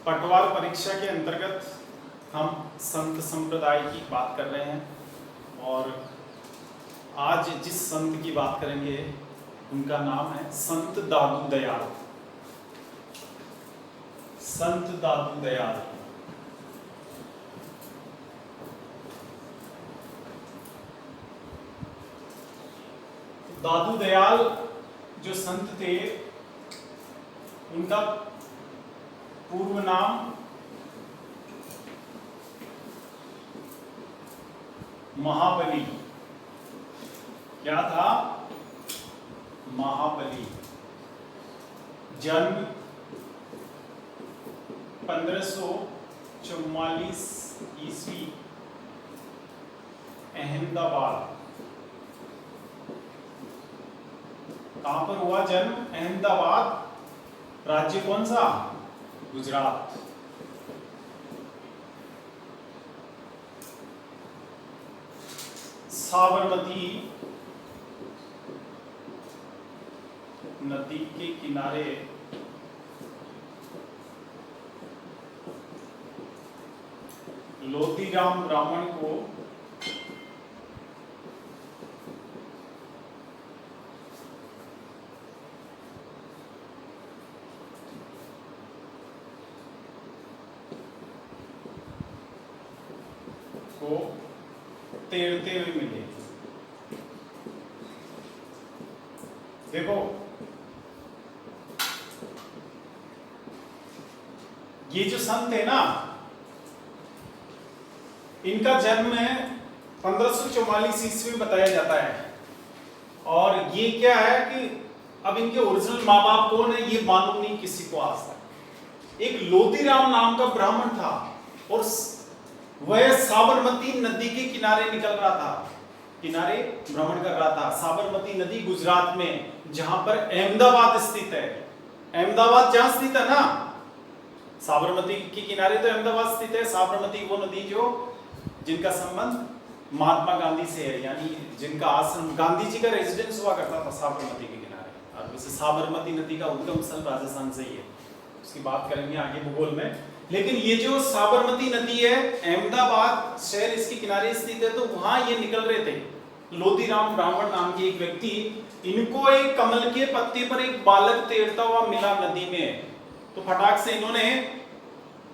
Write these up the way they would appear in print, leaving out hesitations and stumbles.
पटवार परीक्षा के अंतर्गत हम संत संप्रदाय की बात कर रहे हैं और आज जिस संत की बात करेंगे उनका नाम है संत दादू दयाल। संत दादू दयाल दादू दयाल जो संत थे उनका पूर्व नाम महाबली। क्या था? महाबली। जन्म 1544 ईस्वी, अहमदाबाद। कहां पर हुआ जन्म? अहमदाबाद। राज्य कौन सा? गुजरात। साबरमती नदी के किनारे लोधीराम ब्राह्मण को तैरते हुए मिले। देखो ये जो संत है ना, इनका जन्म है 1544 ईस्वी बताया जाता है। और ये क्या है कि अब इनके ओरिजिनल माँ बाप कौन है ये मालूम नहीं किसी को आज तक। एक लोधीराम नाम का ब्राह्मण था और वह साबरमती नदी के किनारे निकल रहा था, किनारे भ्रमण कर रहा था। साबरमती नदी गुजरात में, जहां पर अहमदाबाद स्थित है। अहमदाबाद जहां स्थित है ना, साबरमती के किनारे तो अहमदाबाद स्थित है। साबरमती वो नदी जो जिनका संबंध महात्मा गांधी से है, यानी जिनका आश्रम, गांधी जी का रेजिडेंस हुआ करता था साबरमती के किनारे। और वैसे साबरमती नदी का उद्गम स्थल राजस्थान से ही है, उसकी बात करेंगे आगे भूगोल में। लेकिन ये जो साबरमती नदी है, अहमदाबाद शहर इसके किनारे स्थित है, तो वहां ये निकल रहे थे। लोधीराम ब्राह्मण नाम के एक व्यक्ति, इनको एक कमल के पत्ते पर एक बालक तैरता हुआ मिला नदी में। तो फटाक से इन्होंने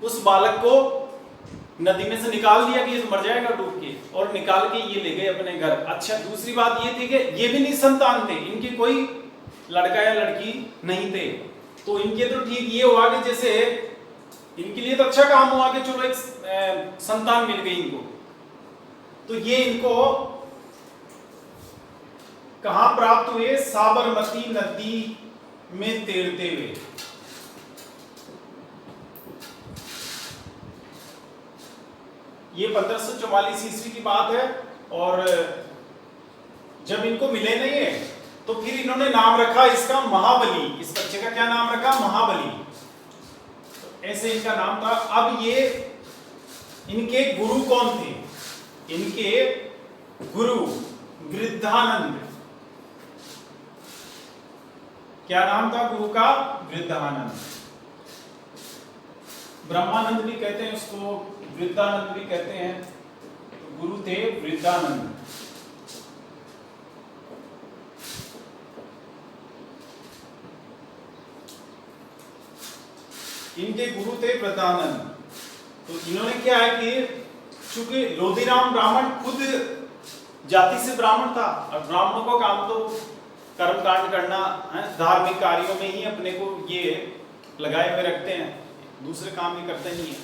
उस बालक को नदी में से निकाल दिया कि ये तो मर जाएगा डूब के, और निकाल के ये ले गए अपने घर। अच्छा, दूसरी बात ये थी कि ये भी निसंतान थे, इनके कोई लड़का या लड़की नहीं थे। तो इनके तो ठीक ये हुआ कि जैसे इनके लिए तो अच्छा काम हुआ कि चलो एक संतान मिल गई इनको। तो ये इनको कहां प्राप्त हुए? साबरमती नदी में तैरते हुए। ये 1544 ईस्वी की बात है। और जब इनको मिले नहीं है तो फिर इन्होंने नाम रखा इसका महाबली। इस बच्चे का क्या नाम रखा? महाबली। ऐसे इनका नाम था। अब ये इनके गुरु कौन थे? इनके गुरु वृद्धानंद। क्या नाम था गुरु का? वृद्धानंद। ब्रह्मानंद भी कहते हैं उसको, वृद्धानंद भी कहते हैं। गुरु थे वृद्धानंद। इनके गुरु थे वृद्धानंद। तो इन्होंने क्या है कि चूंकि लोधीराम ब्राह्मण खुद जाति से ब्राह्मण था, और ब्राह्मणों का काम तो कर्मकांड करना है, धार्मिक कार्यों में ही अपने को ये लगाए हुए रखते हैं, दूसरे काम ही करते नहीं है।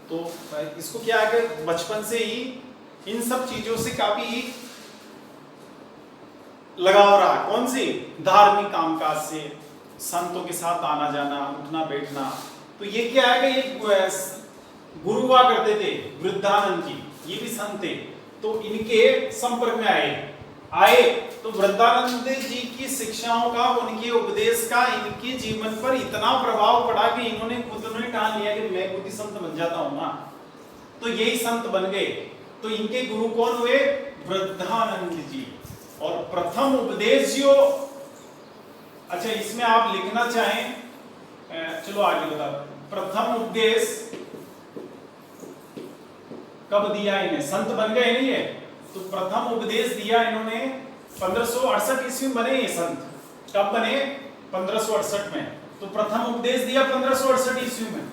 तो इसको क्या है कि बचपन से ही इन सब चीजों से काफी लगाव रहा। कौन सी? धार्मिक कामकाज से, संतों के साथ आना जाना, उठना बैठना। तो ये क्या है कि ये गुरु हुआ करते थे वृद्धानंद जी, ये भी संत थे। तो इनके संपर्क में आए तो वृद्धानंद जी की शिक्षाओं का, उनके उपदेश का इनके जीवन पर इतना प्रभाव पड़ा कि इन्होंने खुद ने ठान लिया कि मैं खुद ही संत बन जाता हूं ना। तो यही संत बन गए। तो इनके गुरु कौन हुए? वृद्धानंद जी। और प्रथम उपदेश जो, अच्छा इसमें आप लिखना चाहें, चलो आगे बता, प्रथम उपदेश कब दिया इन्हें? संत बन गए नहीं है तो प्रथम उपदेश दिया इन्होंने 1568 ईस्वी में बने ये संत। कब बने? 1568 में। तो प्रथम उपदेश दिया 1568 ईस्वी में,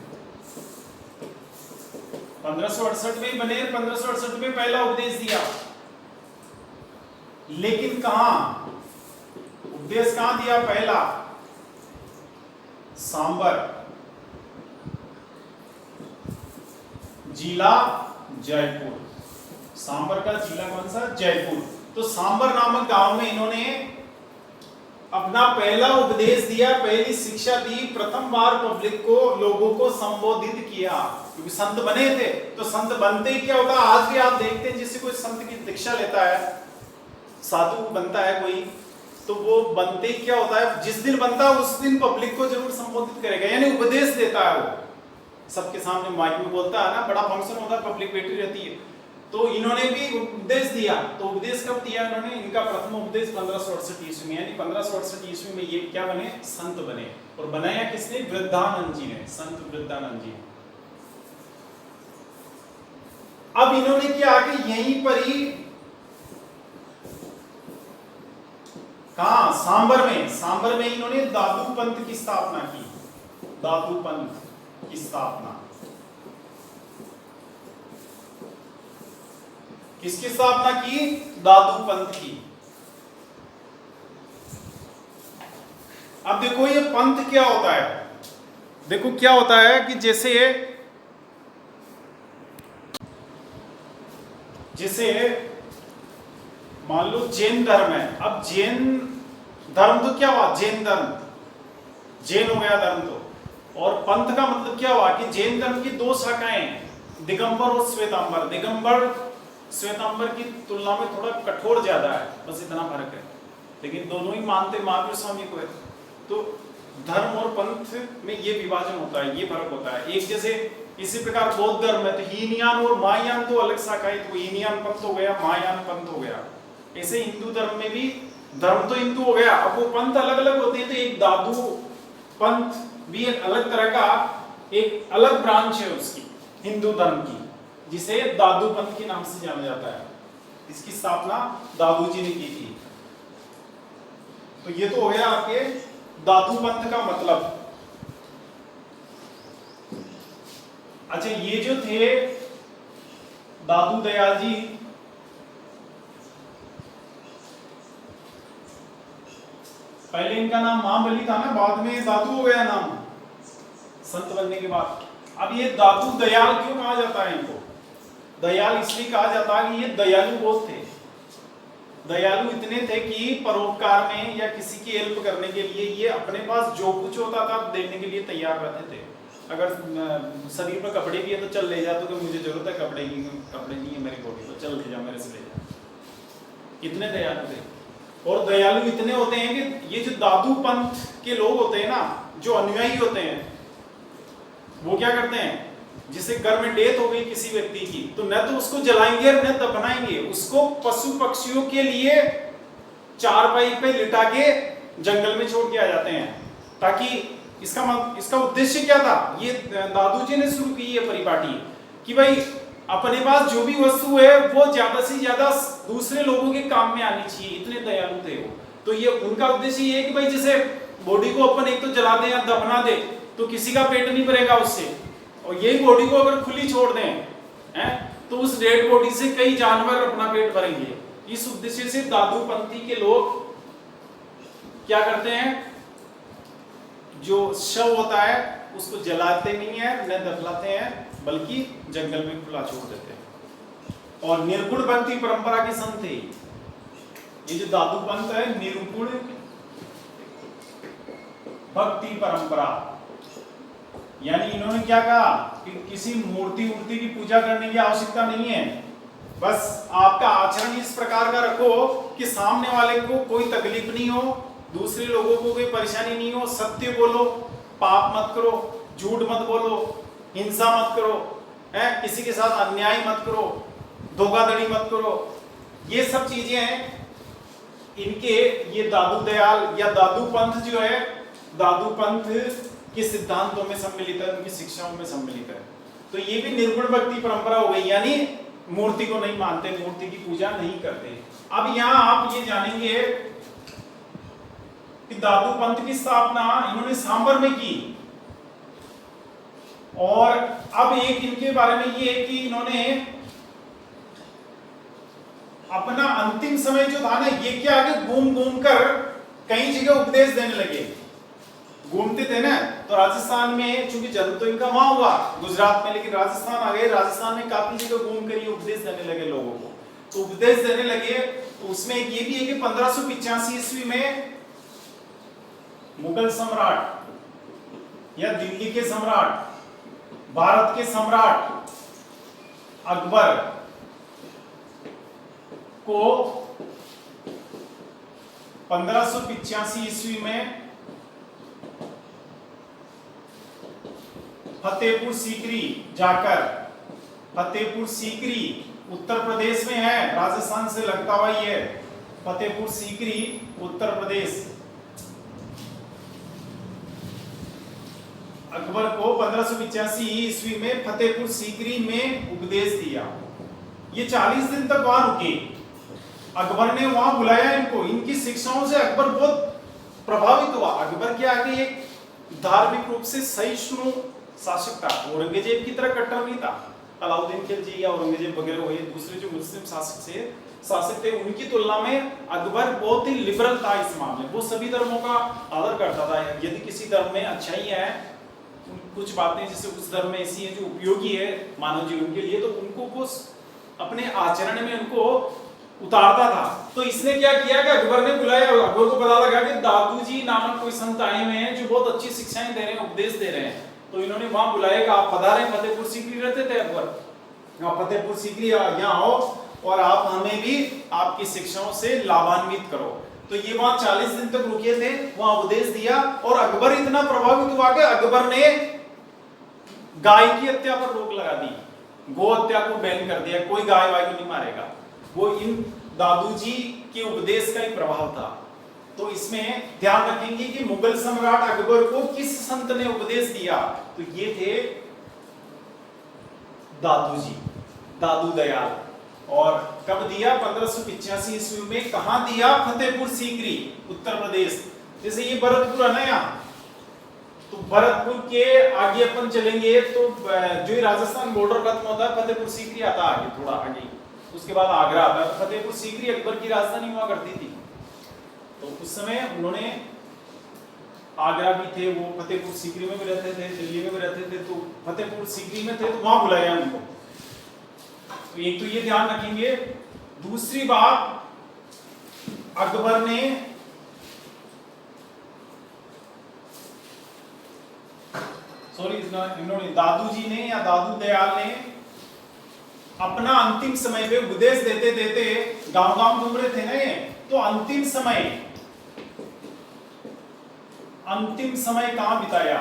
1568 में बने, 1568 में पहला उपदेश दिया। लेकिन कहां उपदेश कहां दिया? पहला सांबर, जिला जयपुर। सांबर का जिला कौन सा? जयपुर। तो सांबर नामक गांव में इन्होंने अपना पहला उपदेश दिया, पहली शिक्षा दी, प्रथम बार पब्लिक को, लोगों को संबोधित किया। क्योंकि संत बने थे तो संत बनते ही क्या होता है, आज भी आप देखते हैं जिससे कोई संत की दीक्षा लेता है, साधु बनता है कोई, तो वो बनते ही क्या होता है, जिस दिन बनता है उस दिन पब्लिक को जरूर संबोधित करेगा, यानी उपदेश देता है। वो सबके सामने माइक में बोलता है ना, बड़ा फंक्शन होता है, पब्लिक बैठी रहती है। तो इन्होंने भी उपदेश दिया। तो उपदेश कब दिया इन्होंने? इनका प्रथम उपदेश 1568 ईस्वी में, यानी 1568 ईस्वी में ये क्या बने? संत बने। और बनाया किसने? वृद्धानंद जी ने, संत वृद्धानंद जी। अब इन्होंने क्या कि यहीं पर ही कहा? सांबर में इन्होंने दादू पंथ की स्थापना की। दादू पंथ की स्थापना किसकी स्थापना की? दादू पंथ की। अब देखो ये पंथ क्या होता है, देखो क्या होता है कि जैसे मान लो जैन धर्म है। अब जैन धर्म तो क्या हुआ? जैन धर्म, जैन हो गया धर्म तो। और पंथ का मतलब क्या हुआ कि जैन धर्म की दो शाखाएं, दिगंबर और श्वेतांबर। दिगंबर श्वेतांबर की तुलना में थोड़ा कठोर ज्यादा है, बस इतना फर्क है, लेकिन दोनों ही मानते महावीर स्वामी को है। तो धर्म और पंथ में ये विभाजन होता है, ये फर्क होता है। एक जैसे इसी प्रकार बौद्ध धर्म है तो हीनयान और महायान तो अलग शाखाएं, तो हीनयान पंथ हो गया, महायान पंथ हो गया। ऐसे हिंदू धर्म में भी धर्म तो हिंदू हो गया, अब वो पंथ अलग अलग होते हैं। तो एक दादू पंथ भी एक अलग तरह का, एक अलग ब्रांच है उसकी हिंदू धर्म की, जिसे दादू पंथ के नाम से जाना जाता है। इसकी स्थापना दादू जी ने की थी। तो ये तो हो गया आपके दादू पंथ का मतलब। अच्छा, ये जो थे दादू दयाल जी, पहले इनका नाम महाबली था ना, बाद में दादू हो गया नाम संत बनने के बाद। अब ये दादू दयाल क्यों कहा जाता है इनको? दयाल इसलिए कहा जाता है कि ये दयालु बहुत थे। दयालु इतने थे कि परोपकार में या किसी की हेल्प करने के लिए ये अपने पास जो कुछ होता था देने के लिए तैयार रहते थे। अगर शरीर में कपड़े भी है तो चल ले जा, तो कि मुझे जरूरत है कपड़े नहीं है मेरी बॉडी को, चल ले जा, मेरे से ले जा। इतने दयालु थे। और दयालु इतने होते हैं कि ये जो दादू पंथ के लोग होते हैं ना, जो अनुयायी होते हैं, वो क्या करते हैं, जिसे घर में डेथ हो गई किसी व्यक्ति की, तो न तो उसको जलाएंगे न दफनाएंगे, उसको पशु पक्षियों के लिए चारपाई पे लिटा के जंगल में छोड़ के आ जाते हैं। ताकि इसका उद्देश्य क्या था? ये दादू जी ने शुरू की ये परिपाटी कि भाई अपने पास जो भी वस्तु है वो ज्यादा से ज्यादा दूसरे लोगों के काम में आनी चाहिए। इतने दयालु थे वो। तो ये उनका उद्देश्य ये है कि भाई जैसे बॉडी को अपन एक तो जला दे या दफना दे तो किसी का पेट नहीं भरेगा उससे, और यही बॉडी को अगर खुली छोड़ दें तो उस डेड बॉडी से कई जानवर अपना पेट भरेंगे। इस उद्देश्य से दादू पंथी के लोग क्या करते हैं, जो शव होता है उसको जलाते नहीं है न दफनाते हैं, बल्कि जंगल में खुला छोड़ देते हैं। और निर्गुण भक्ति परंपरा के संत थे ये जो दादू पंथ है। निर्गुण भक्ति परंपरा, यानी इन्होंने क्या कहा कि किसी मूर्ति की पूजा करने की आवश्यकता नहीं है, बस आपका आचरण इस प्रकार का रखो कि सामने वाले को कोई तकलीफ नहीं हो, दूसरे लोगों को कोई परेशानी नहीं हो, सत्य बोलो, पाप मत करो, झूठ मत बोलो, हिंसा मत करो, किसी के साथ अन्याय मत करो, धोखाधड़ी मत करो। ये सब चीजें हैं इनके। ये दादू दयाल या दादू पंथ जो है, दादू पंथ के सिद्धांतों में सम्मिलित है, उनकी शिक्षाओं में सम्मिलित है। तो ये भी निर्गुण भक्ति परंपरा हो गई, यानी मूर्ति को नहीं मानते, मूर्ति की पूजा नहीं करते। अब यहाँ आप ये जानेंगे कि दादू पंथ की स्थापना इन्होंने सांबर में की, और अब एक इनके बारे में ये है कि इन्होंने अपना अंतिम समय जो था ना, ये क्या आगे घूम घूम कर कई जगह उपदेश देने लगे। घूमते थे ना, तो राजस्थान में, चूंकि जन्म तो इनका वहां हुआ गुजरात में, लेकिन राजस्थान आ गए, राजस्थान में काफी जगह घूम कर ये उपदेश देने लगे लोगों को। तो उपदेश देने लगे, तो उसमें एक ये भी है कि 1585 ईस्वी में मुगल सम्राट या दिल्ली के सम्राट, भारत के सम्राट अकबर को 1585 ईस्वी में फतेहपुर सीकरी जाकर, फतेहपुर सीकरी उत्तर प्रदेश में है, राजस्थान से लगता हुआ ही है, फतेहपुर सीकरी उत्तर प्रदेश। अकबर को 1585 ईस्वी में फतेहपुर सीकरी में उपदेश दिया। ये 40 दिन तक वहां रुके। अकबर ने वहां बुलाया इनको, इनकी शिक्षाओं से अकबर बहुत प्रभावित हुआ। अकबर के आगे एक धार्मिक रूप से सहिष्णु शासक था, औरंगजेब की तरह कट्टर नहीं था। अलाउद्दीन खिलजी या औरंगजेब वगैरह हुए दूसरे जो मुस्लिम शासक थे, उनकी तुलना में अकबर बहुत ही लिबरल था इस मामले। वो सभी धर्मों का आदर करता था। यदि किसी धर्म में अच्छाई है, कुछ बातें जैसे उस धर्म में ऐसी है जो उपयोगी है मानव जीवन के लिए, तो उनको वो अपने आचरण में उनको उतारता था। तो इसने क्या किया कि अकबर ने बुलाया, अकबर को पता लगा कि दादू जी नामक कोई संत आए हुए हैं जो बहुत अच्छी शिक्षाएं दे रहे हैं, उपदेश दे रहे हैं। तो इन्होंने वहां बुलाया कि आप पधारें, फतेहपुर सीकरी रहते थे अकबर, आप फतेहपुर सीकरी यहाँ आओ और आप हमें भी आपकी शिक्षाओं से लाभान्वित करो। तो ये वहां 40 दिन तक रुके थे, वहां उपदेश दिया, और अकबर इतना प्रभावित हुआ कि अकबर ने गाय की हत्या पर रोक लगा दी, गो हत्या को बैन कर दिया, कोई गाय वाय को नहीं मारेगा। वो इन दादू जी के उपदेश का ही प्रभाव था। तो इसमें ध्यान रखेंगे कि मुगल सम्राट अकबर को किस संत ने उपदेश दिया, तो ये थे दादू जी, दादू दयाल। और कब दिया? 1585 ईस्वी में। कहां दिया? फतेहपुर सीकरी उत्तर प्रदेश। जैसे ये भरतपुर है ना यहाँ, तो भरतपुर के आगे अपन चलेंगे तो जो राजस्थान बॉर्डर खत्म होता है, फतेहपुर सीकरी आता है आगे, थोड़ा आगे, उसके बाद आगरा आता है। फतेहपुर सीकरी अकबर की राजधानी हुआ करती थी। तो उस समय उन्होंने, आगरा भी थे, वो फतेहपुर सीकरी में भी रहते थे, दिल्ली में भी रहते थे, तो फतेहपुर सीकरी में थे, तो वहां बुलाया उनको। तो एक तो ये ध्यान रखेंगे। दूसरी बात, अकबर ने इन्होंने दादू जी ने या दादू दयाल ने अपना अंतिम समय पे उपदेश देते देते गांव गांव घूम रहे थे ना ये, तो अंतिम समय कहां बिताया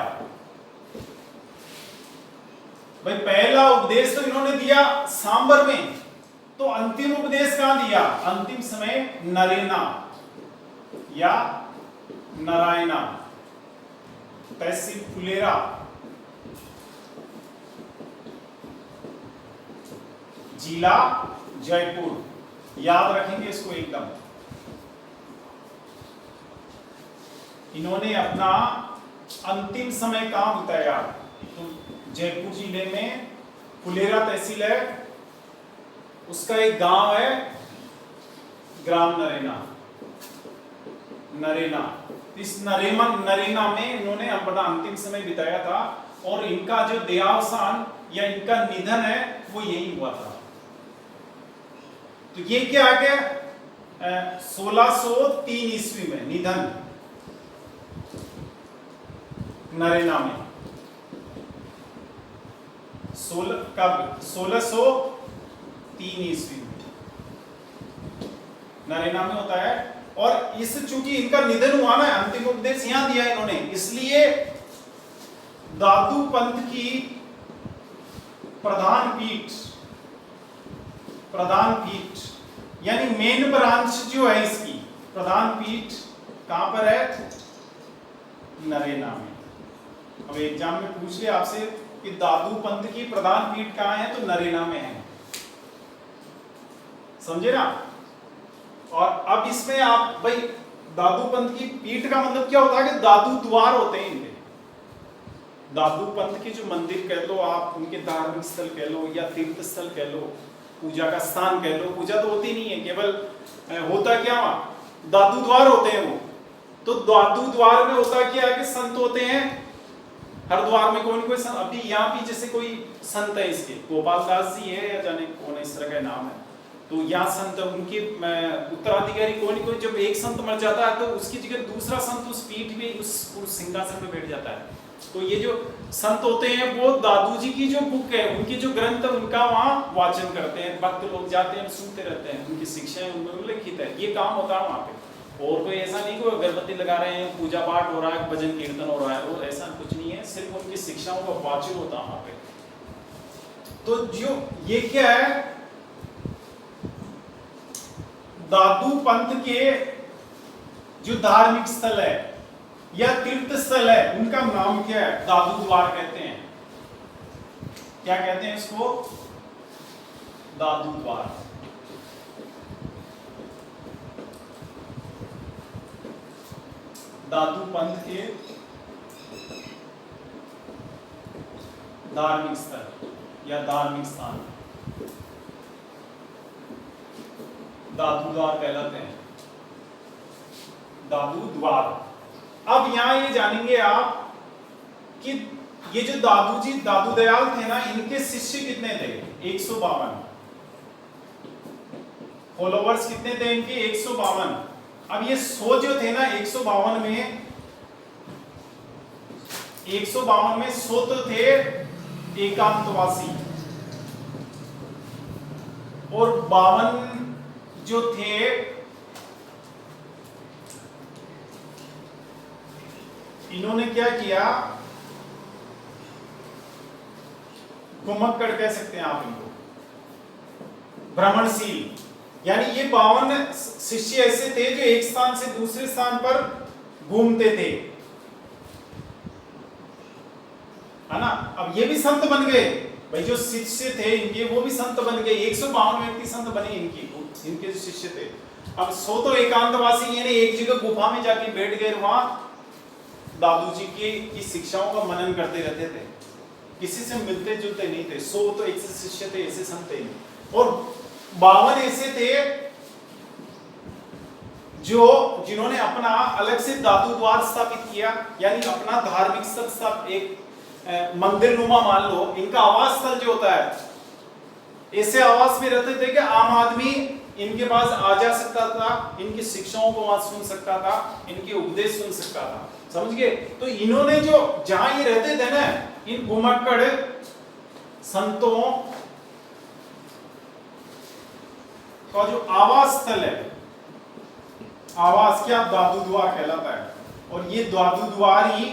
भाई? पहला उपदेश तो इन्होंने दिया सांबर में, तो अंतिम उपदेश कहां दिया? अंतिम समय नरेना या नारायणा, तहसील फुलेरा, जिला जयपुर। याद रखेंगे इसको एकदम। इन्होंने अपना अंतिम समय कहां बिताया? तो जयपुर जिले में फुलेरा तहसील है, उसका एक गांव है ग्राम नरेना। इस नरेना में इन्होंने अपना अंतिम समय बिताया था, और इनका जो देहावसान या इनका निधन है वो यही हुआ था। तो ये क्या आ गया? 1603 ईस्वी में निधन नरेना में। 1603 ईस्वी में नरेना में होता है। और इस चूंकि इनका निधन हुआ ना, अंतिम उपदेश यहां दिया इन्होंने, इसलिए दादू पंथ की प्रधान पीठ यानी मेन ब्रांच जो है इसकी, प्रधान पीठ कहां पर है? नरेना में। अब एग्जाम में पूछ लिया आपसे कि दादू पंथ की प्रधान पीठ कहाँ है, तो नरेला में है, समझे ना। और अब इसमें आप भाई दादू पंथ की पीठ का मतलब क्या होता है कि दादू द्वार होते हैं इनके। दादू पंथ के जो मंदिर कह लो आप, उनके धार्मिक स्थल कह लो या तीर्थ स्थल कह लो, पूजा का स्थान कह लो, पूजा तो होती नहीं है, केवल होता क्या वहां दादू द्वार होते हैं वो। तो दादू द्वार में होता क्या है कि संत होते हैं, हर द्वार में कोई ना कोई संत। अभी यहाँ भी जैसे कोई संत है, इसके गोपाल दास जी है या जाने कौन है, इस तरह का नाम है, तो यहाँ संत उनके उत्तराधिकारी कोई ना कोई, जब एक संत मर जाता है तो उसकी जगह दूसरा संत उस पीठ में उस सिंहासन में बैठ जाता है। तो ये जो संत होते हैं वो दादू जी की जो बुक है, उनकी जो ग्रंथ है उनका वहाँ वाचन करते हैं, भक्त लोग जाते हैं सुनते रहते हैं, उनकी शिक्षाएं उनमें उल्लेखित है, ये काम होता है वहाँ पे। और कोई ऐसा नहीं कि अगरबत्ती लगा रहे हैं, पूजा पाठ हो रहा है, भजन कीर्तन हो रहा है, और ऐसा कुछ नहीं है, सिर्फ उनकी शिक्षाओं का वाचन होता है वहाँ पे। तो जो ये क्या है, दादू पंथ के जो धार्मिक स्थल है या तीर्थ स्थल है उनका नाम क्या है, दादू द्वार कहते हैं। क्या कहते हैं इसको, दादू द्वार। दादू पंथ के धार्मिक स्थल या धार्मिक स्थान दादू द्वार कहलाते हैं, दादू द्वार। अब यहां ये जानेंगे आप कि ये जो दादू जी दादू दयाल थे ना, इनके शिष्य कितने थे, 152। फॉलोवर्स कितने थे इनके, 152। अब ये 100 जो थे ना 152 में, 152 में 100 तो थे एकांतवासी, और 52 जो थे इन्होंने क्या किया, घुमक्कड़ कह सकते हैं आप इनको, भ्रमणशील। यानी ये 52 शिष्य ऐसे थे जो एक स्थान से दूसरे स्थान पर घूमते थे, है ना। अब ये भी संत बन गए भाई, जो शिष्य थे इनके वो भी संत बन गए, 152 व्यक्ति संत बने इनके जो शिष्य थे। अब 100 तो एकांतवासी यानी एक जगह गुफा में जाके बैठ गए, वहां दादू जी की शिक्षाओं का मनन करते रहते थे, किसी से मिलते जुलते नहीं थे। 100 तो ऐसे शिष्य थे, ऐसे संत थे, और 52 ऐसे थे जो जिन्होंने अपना अलग से दादू द्वार स्थापित किया, यानी अपना धार्मिक स्थल स्थापित, एक मंदिर नुमा मान लो, इनका आवास स्थल जो होता है, ऐसे आवास में रहते थे कि आम आदमी इनके पास आ जा सकता था, इनकी शिक्षाओं को वहां सुन सकता था, इनके उपदेश सुन सकता था, समझ गए। तो इन्होंने जो जहां ये रहते थे ना, इन घुमक्कड़ संतों का जो आवास स्थल है, आवास क्या, दादू द्वार कहलाता है। और ये दादू द्वार ही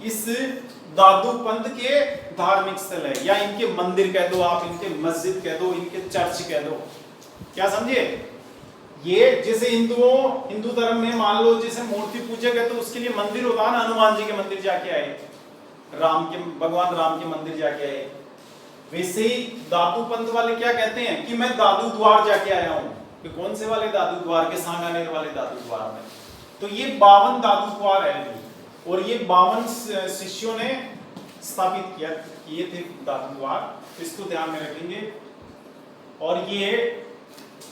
इस दादू पंथ के धार्मिक स्थल है, या इनके मंदिर कह दो आप, इनके मस्जिद कह दो, इनके चर्च कह दो, क्या समझे। ये जैसे हिंदू धर्म में मान लो जैसे मूर्ति पूजक है तो उसके लिए मंदिर होता है ना, हनुमान जी के मंदिर जाके आए, भगवान राम के मंदिर जाके आए, वैसे ही दादू पंथ वाले क्या कहते हैं कि मैं दादू द्वार जाके आया हूं। कि कौन से वाले दादू द्वार के, सांगानेर वाले दादू द्वार में। तो ये 52 दादू द्वार है, और ये 52 शिष्यों ने स्थापित किए थे दादू द्वार, इसको ध्यान में रखेंगे। और ये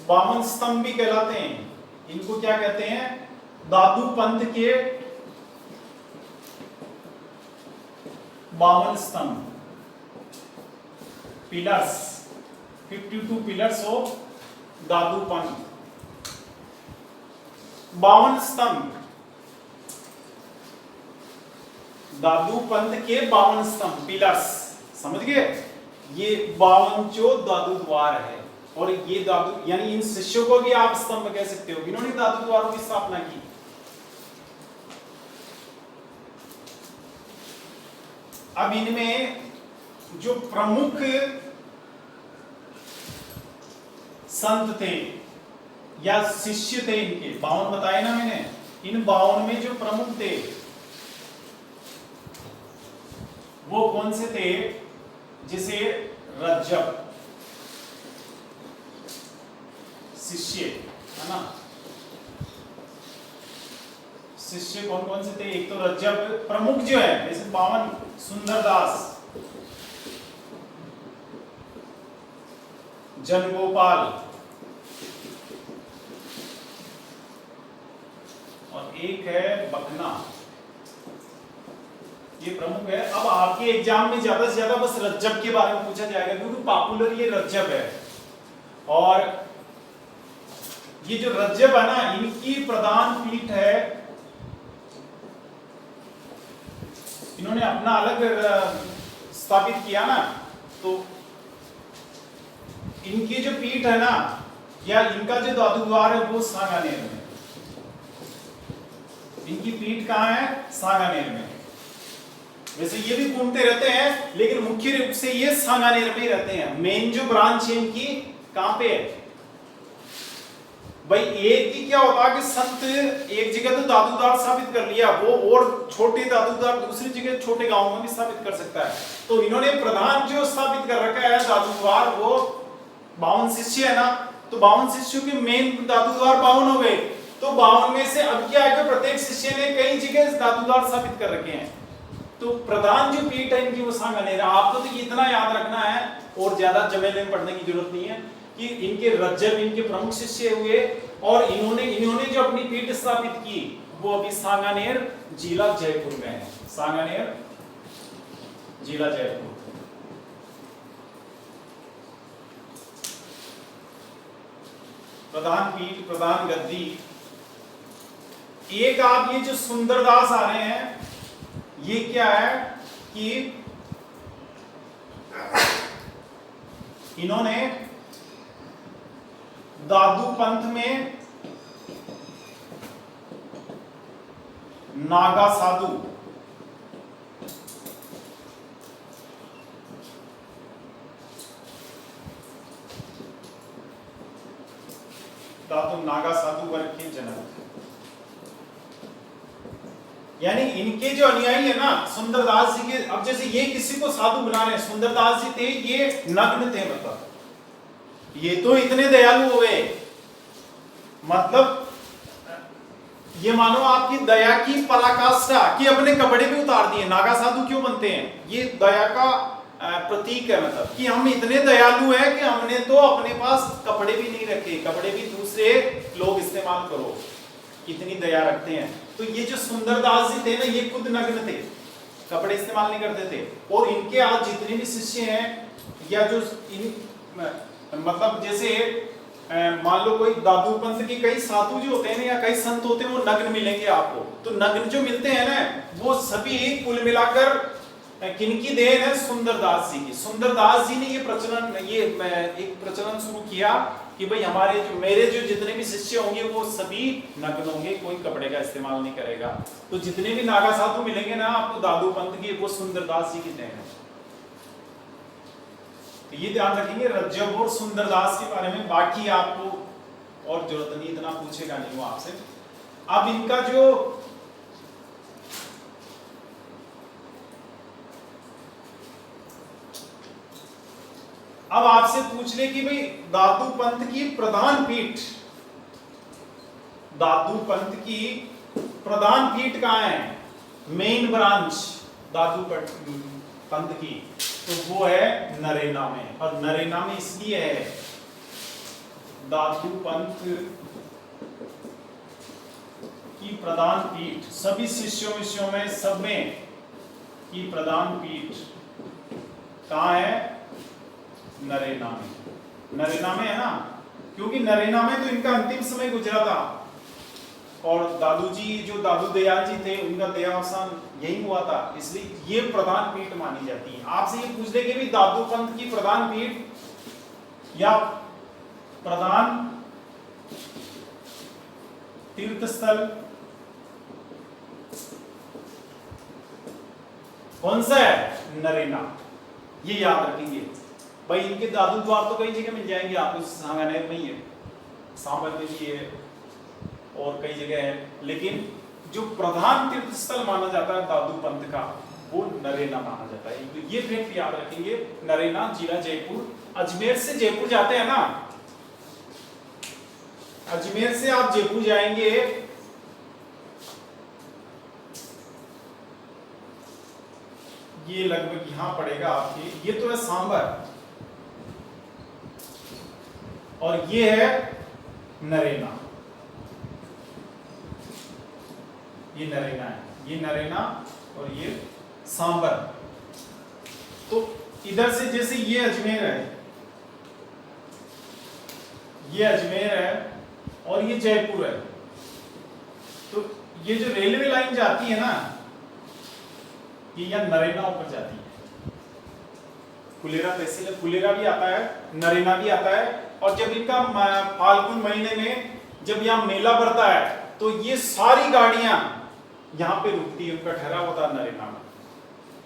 52 स्तंभ भी कहलाते हैं, इनको क्या कहते हैं, दादू पंथ के 52 स्तंभ, पिलर्स, 52 पिलर्स ऑफ दादू पंथ। 52 स्तंभ, दादू पंथ के 52 स्तंभ, पिलर्स, समझ गए। ये 52 जो दादू द्वार है, और ये दादू यानी इन शिष्यों को भी आप स्तंभ कह सकते हो, इन्होंने दादू द्वारों की स्थापना की। अब इनमें जो प्रमुख संत थे या शिष्य थे, इनके 52 बताए ना मैंने, इन 52 में जो प्रमुख थे वो कौन से थे? जिसे रज्जब शिष्य, है ना, शिष्य कौन कौन से थे? एक तो रज्जब प्रमुख जो है, जैसे बावन, सुंदरदास, जनगोपाल और एक है बकना, ये प्रमुख है। अब आपके एग्जाम में ज्यादा से ज्यादा बस रज्जब के बारे में पूछा जाएगा क्योंकि पॉपुलर ये रज्जब है। और ये जो रज्जब है ना, इनकी प्रधान पीठ है, इन्होंने अपना अलग स्थापित किया ना, तो इनकी जो पीठ है ना, या इनका जो दादुद्वार है वो सांगानेर में। इनकी पीठ कहाँ है? सांगानेर में। वैसे ये भी घूमते रहते हैं लेकिन मुख्य रूप से ये सांगानेर में ही रहते हैं। मेन जो ब्रांच है इनकी कहां पे है भाई? एक ही क्या होता है कि संत एक जगह तो दादुद्वार स्थापित कर लिया, वो और छोटे दादुद्वार दूसरी जगह छोटे गांवों में भी स्थापित कर सकता है। तो इन्होंने प्रधान जो स्थापित कर रखा है दादुद्वार, वो 52 शिष्य है ना, तो 52 शिष्यों के मेन दादुद्वार 52 हो गए। तो 52 में से अब क्या है कि प्रत्येक शिष्य ने कई जगह दादुद्वार स्थापित कर रखे हैं। तो प्रधान जो पीठ है इनकी वो सांगानेर। आपको तो इतना याद रखना है और ज्यादा जमेले में पढ़ने की जरूरत नहीं है कि इनके रज्जब इनके प्रमुख शिष्य हुए और इन्होंने जो अपनी पीठ स्थापित की वो अभी सांगानेर जिला जयपुर में है। सांगानेर जिला जयपुर। प्रधान पीठ, प्रधान गद्दी। एक आप ये जो सुंदरदास आ रहे हैं, ये क्या है कि इन्होंने दादू पंथ में नागा साधु, दादू नागा साधु वर्ग के जनक, यानी इनके जो अनुयायी है ना सुंदरदास जी के। अब जैसे ये किसी को साधु बना रहे हैं, सुंदरदास जी थे ये नग्न थे, मतलब ये तो इतने दयालु हुए, मतलब ये मानो आपकी दया की पराकाष्ठा कि अपने कपड़े भी उतार दिए। नागा साधु क्यों बनते हैं? ये दया का प्रतीक है, मतलब कि हम इतने दयालु हैं कि हमने तो अपने पास कपड़े भी नहीं रखे, कपड़े भी दूसरे लोग इस्तेमाल करो, इतनी दया रखते हैं। तो ये जो सुंदरदास जी थे ना, ये खुद नग्न थे, कपड़े इस्तेमाल नहीं करते थे। और इनके आज जितने भी शिष्य हैं, या जो मतलब जैसे मान लो कोई दादू पंथ के कई साधु जो होते हैं ना, या कई संत होते हैं, वो नग्न मिलेंगे आपको। तो नग्न जो मिलते हैं ना, वो सभी कुल मिलाकर किनकी देन है? सुंदरदास जी की। सुंदरदास जी ने ये एक प्रचलन शुरू किया कि भाई हमारे जो मेरे जो जितने भी शिष्य होंगे वो सभी नग्न होंगे, कोई कपड़े का इस्तेमाल नहीं करेगा। तो जितने भी नागा साधु मिलेंगे ना आपको दादू पंथ के, वो सुंदरदास जी की देन है। तो ये ध्यान रखेंगे रज्जब और सुंदरदास के बारे में। बाकी आपको और जरूरत नहीं, इतना पूछेगा नहीं वो आपसे। अब इनका जो अब आपसे पूछ ले कि भाई दादू पंथ की प्रधान पीठ, दादू पंथ की प्रधान पीठ कहां है? मेन ब्रांच दादू पंथ की, तो वो है नरेना में। और नरेना में इसलिए है दादू पंथ की प्रधान पीठ, सभी शिष्यों में सब में की प्रधान पीठ कहां है? नरेना में। नरेना में है ना, क्योंकि नरेना में तो इनका अंतिम समय गुजरा था। और दादू जी जो दादू दयाल जी थे, उनका देहावसान यही हुआ था, इसलिए ये प्रधान पीठ मानी जाती है। आपसे ये पूछ ले कि भी दादू पंथ की प्रधान पीठ या प्रधान तीर्थ स्थल कौन सा है? नरेना। ये याद रखेंगे भाई। इनके दादू द्वार तो कई जगह मिल जाएंगे आपको, सांगानेर में ही है, सांबर में भी है और कई जगह है, लेकिन जो प्रधान तीर्थ स्थल माना जाता है दादू पंथ का, वो नरेना माना जाता है। तो ये फैक्ट याद रखेंगे, नरेना जिला जयपुर। अजमेर से जयपुर जाते हैं ना, अजमेर से आप जयपुर जाएंगे, ये लगभग यहां पड़ेगा आपके, ये तो है सांबर और ये है नरेना, ये नरेना है, ये नरेना और ये सांबर। तो इधर से जैसे ये अजमेर है, ये अजमेर है और ये जयपुर है, तो ये जो रेलवे लाइन जाती है ना, ये यहाँ नरेना ऊपर जाती है। फुलेरा तहसील, फुलेरा भी आता है, नरेना भी आता है। और जब इनका फाल्गुन महीने में जब यहाँ मेला बढ़ता है तो ये सारी गाड़ियां यहाँ पे रुकती है, उनका ठहराव होता है नरेना में।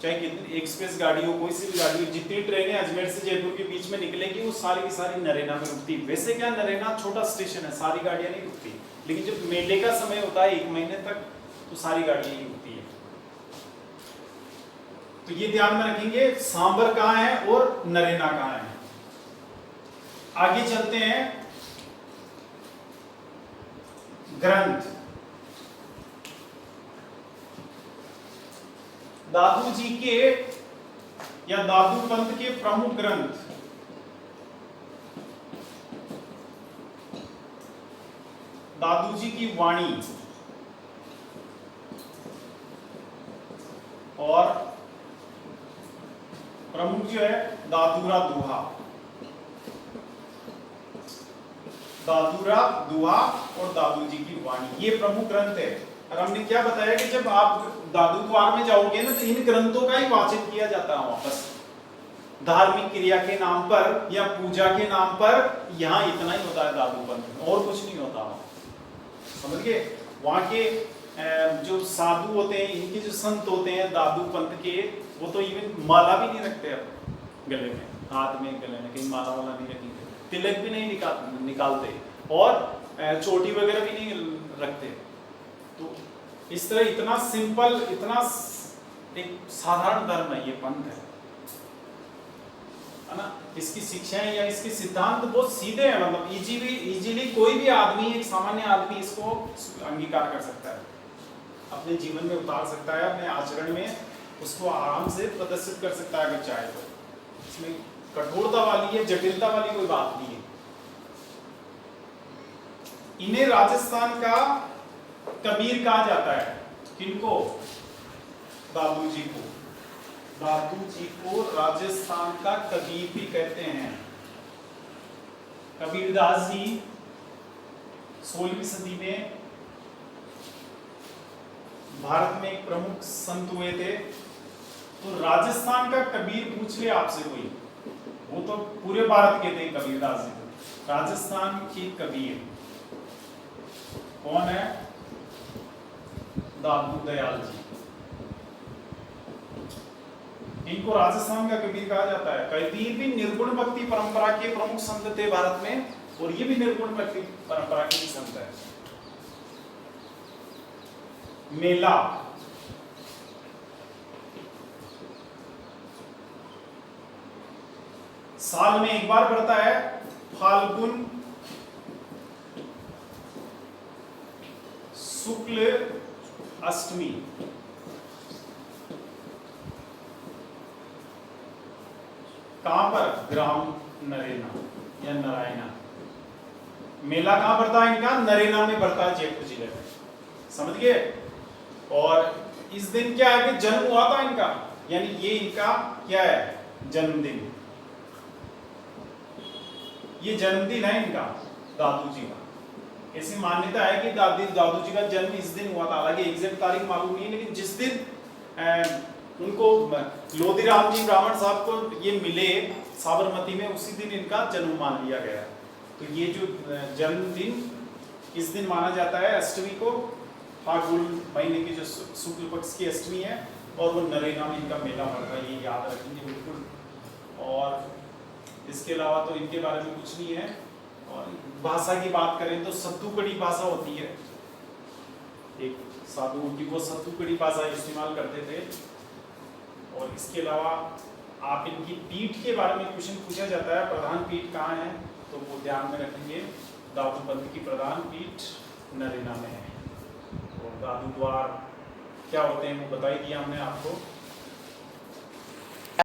चाहे कितनी एक्सप्रेस गाड़ी हो, कोई सी भी गाड़ी हो, जितनी ट्रेनें अजमेर से जयपुर के बीच में निकलेगी वो सारी की सारी नरेना में रुकती है। वैसे क्या नरेना छोटा स्टेशन है, सारी गाड़ियां नहीं रुकती, लेकिन जब मेले का समय होता है 1 महीने तक तो सारी गाड़ियां ही रुकती है। तो ये ध्यान में रखेंगे, सांबर कहाँ है और नरेना कहाँ है। आगे चलते हैं, ग्रंथ। दादू जी के या दादू पंथ के प्रमुख ग्रंथ, दादू जी की वाणी और प्रमुख जो है दादूरा दोहा, दादूरा दोहा और दादू जी की वाणी, ये प्रमुख ग्रंथ है। और हमने क्या बताया कि जब आप दादू द्वार में जाओगे ना तो इन ग्रंथों का ही वाचन किया जाता है वापस, धार्मिक क्रिया के नाम पर या पूजा के नाम पर। यहाँ इतना ही होता है दादू पंथ में, और कुछ नहीं होता। समझ गए? वहाँ के जो साधु होते हैं, इनके जो संत होते हैं दादू पंथ के, वो तो इवन माला भी नहीं रखते अब गले में, हाथ में, गले में कहीं माला वाला नहीं रखेंगे, तिलक भी नहीं निकालते और चोटी वगैरह भी नहीं रखते। तो इस तरह इतना सिंपल, इतना एक साधारण धर्म है ये पंथ है ना। इसकी शिक्षाएं या इसके सिद्धांत बहुत सीधे हैं, मतलब इजीली कोई भी आदमी, एक सामान्य आदमी इसको अंगीकार कर सकता है, अपने जीवन में उतार सकता है, अपने आचरण में उसको आराम से प्रदर्शित कर सकता है अगर चाहे तो। इसमें कठोरता वाली या जटिलता वाली कोई बात नहीं है। इन्हें राजस्थान का कबीर कहा जाता है। किनको? दादू जी को। दादू जी को राजस्थान का कबीर भी कहते हैं। कबीरदास जी 16वीं सदी में भारत में एक प्रमुख संत हुए थे। तो राजस्थान का कबीर पूछ ले आपसे कोई, वो तो पूरे भारत के थे कबीरदास जी। राजस्थान के कबीर कौन है? दादू दयाल जी। इनको राजस्थान का कबीर कहा जाता है। कबीर भी निर्गुण भक्ति परंपरा के प्रमुख संत थे भारत में, और ये भी निर्गुण भक्ति परंपरा के ही संत है। मेला, साल में एक बार पड़ता है, फाल्गुन शुक्ल अष्टमी। कहां पर? ग्राम नरेना या नारायणा। मेला कहां पड़ता है इनका? नरेना में पड़ता है, जयपुर जिले में। समझ गए? और इस दिन क्या है कि जन्म हुआ था इनका, यानी ये इनका क्या है? जन्मदिन। ये जन्मदिन है इनका, दादू जी का। ऐसी मान्यता है कि दादू जी का जन्म इस दिन हुआ था। हालांकि एग्जैक्ट तारीख मालूम नहीं है, लेकिन जिस दिन उनको लोधीराम जी ब्राह्मण साहब को ये मिले साबरमती में, उसी दिन इनका जन्म मान लिया गया। तो ये जो जन्मदिन इस दिन माना जाता है, अष्टमी को, फाल्गुन महीने की जो शुक्ल पक्ष की अष्टमी है, और वो नरेगा में इनका मेला पड़ता है, ये याद रखेंगे बिल्कुल। और इसके अलावा तो इनके बारे में कुछ नहीं है। और भाषा की बात करें तो सत्तूकड़ी भाषा होती है, एक साधु उनकी वो सत्तूकड़ी भाषा इस्तेमाल करते थे। और इसके अलावा आप इनकी पीठ के बारे में क्वेश्चन पूछा जाता है, प्रधान पीठ कहाँ है, तो वो ध्यान में रखेंगे। दादूबंद की प्रधान पीठ नरेना में है। और दादू द्वार क्या होते हैं वो बता ही दिया हमने आपको।